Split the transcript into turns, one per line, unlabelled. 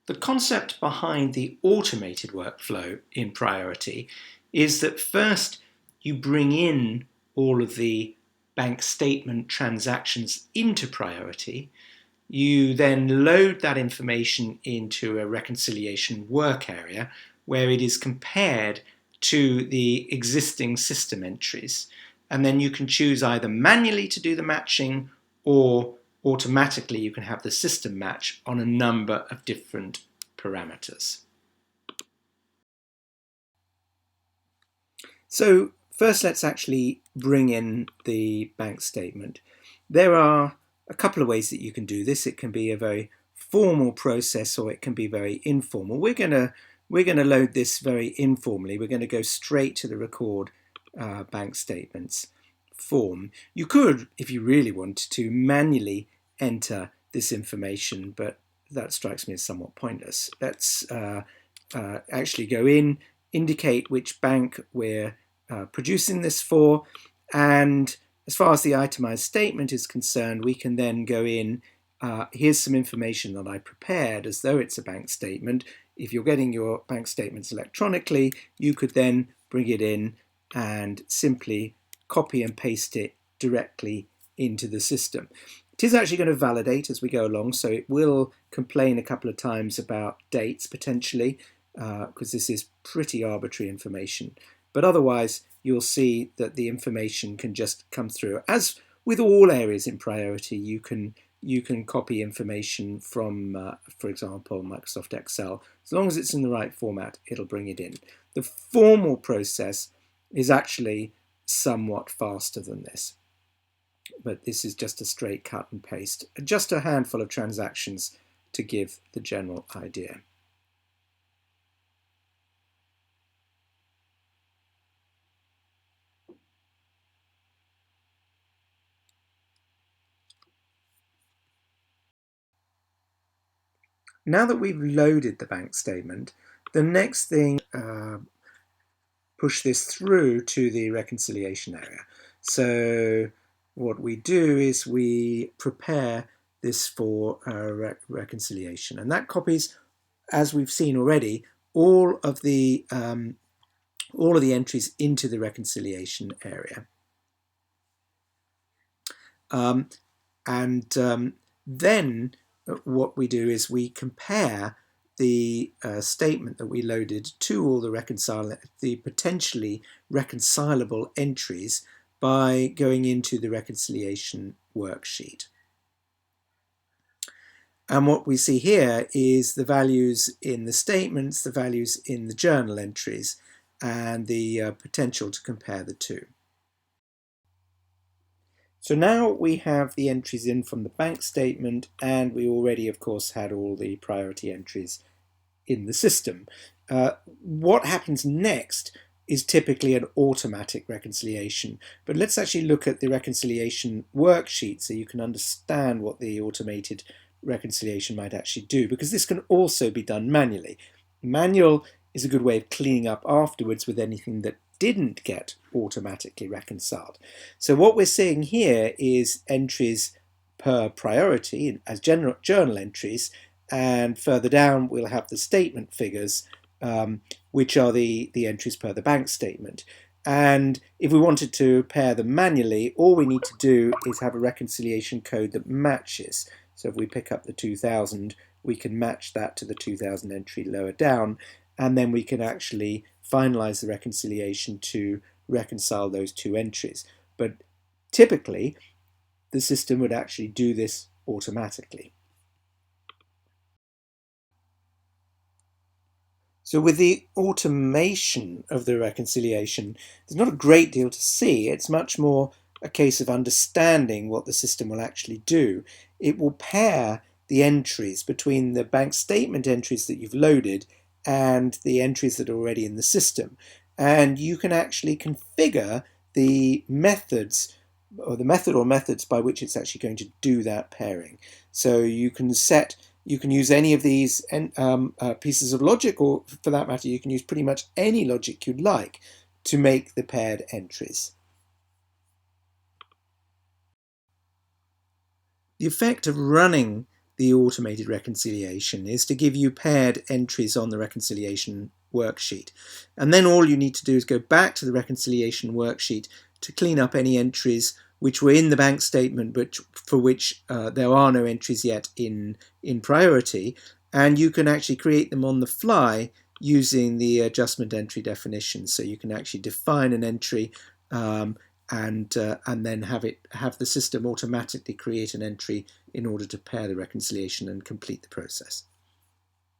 The concept behind the automated workflow in Priority is that first you bring in all of the bank statement transactions into Priority. You then load that information into a reconciliation work area where it is compared to the existing system entries. And then you can choose either manually to do the matching or automatically you can have the system match on a number of different parameters. So first let's actually bring in the bank statement. There are a couple of ways that you can do this. It can be a very formal process or it can be very informal. We're going to load this very informally. We're going to go straight to the record bank statements form. You could, if you really wanted to, manually enter this information, but that strikes me as somewhat pointless. Let's actually go in, indicate which bank we're producing this for, and as far as the itemized statement is concerned, we can then go in, here's some information that I prepared as though it's a bank statement. If you're getting your bank statements electronically, you could then bring it in and simply copy and paste it directly into the system. It is actually going to validate as we go along, so it will complain a couple of times about dates potentially, because this is pretty arbitrary information. But otherwise, you'll see that the information can just come through. As with all areas in Priority, you can copy information from, for example, Microsoft Excel. As long as it's in the right format, it'll bring it in. The formal process is actually somewhat faster than this. But this is just a straight cut and paste. Just a handful of transactions to give the general idea. Now that we've loaded the bank statement, the next thing, push this through to the reconciliation area. So what we do is we prepare this for reconciliation, and that copies, as we've seen already, all of the entries into the reconciliation area. Then what we do is we compare the statement that we loaded to all the potentially reconcilable entries by going into the reconciliation worksheet. And what we see here is the values in the statements, the values in the journal entries, and the potential to compare the two. So now we have the entries in from the bank statement, and we already, of course, had all the priority entries in the system. What happens next is typically an automatic reconciliation, but let's actually look at the reconciliation worksheet so you can understand what the automated reconciliation might actually do, because this can also be done manually. Manual is a good way of cleaning up afterwards with anything that didn't get automatically reconciled. So what we're seeing here is entries per priority as journal entries, and further down we'll have the statement figures, which are the entries per the bank statement. And if we wanted to pair them manually, all we need to do is have a reconciliation code that matches. So if we pick up the 2000, we can match that to the 2000 entry lower down, and then we can actually finalize the reconciliation to reconcile those two entries. But typically, the system would actually do this automatically. So with the automation of the reconciliation, there's not a great deal to see. It's much more a case of understanding what the system will actually do. It will pair the entries between the bank statement entries that you've loaded and the entries that are already in the system. And you can actually configure the methods or the method or methods by which it's actually going to do that pairing. So you can use any of these pieces of logic, or for that matter, you can use pretty much any logic you'd like to make the paired entries. The effect of running the automated reconciliation is to give you paired entries on the reconciliation worksheet. And then all you need to do is go back to the reconciliation worksheet to clean up any entries which were in the bank statement but for which there are no entries yet in priority, and you can actually create them on the fly using the adjustment entry definition. So you can actually define an entry and then have the system automatically create an entry in order to pair the reconciliation and complete the process.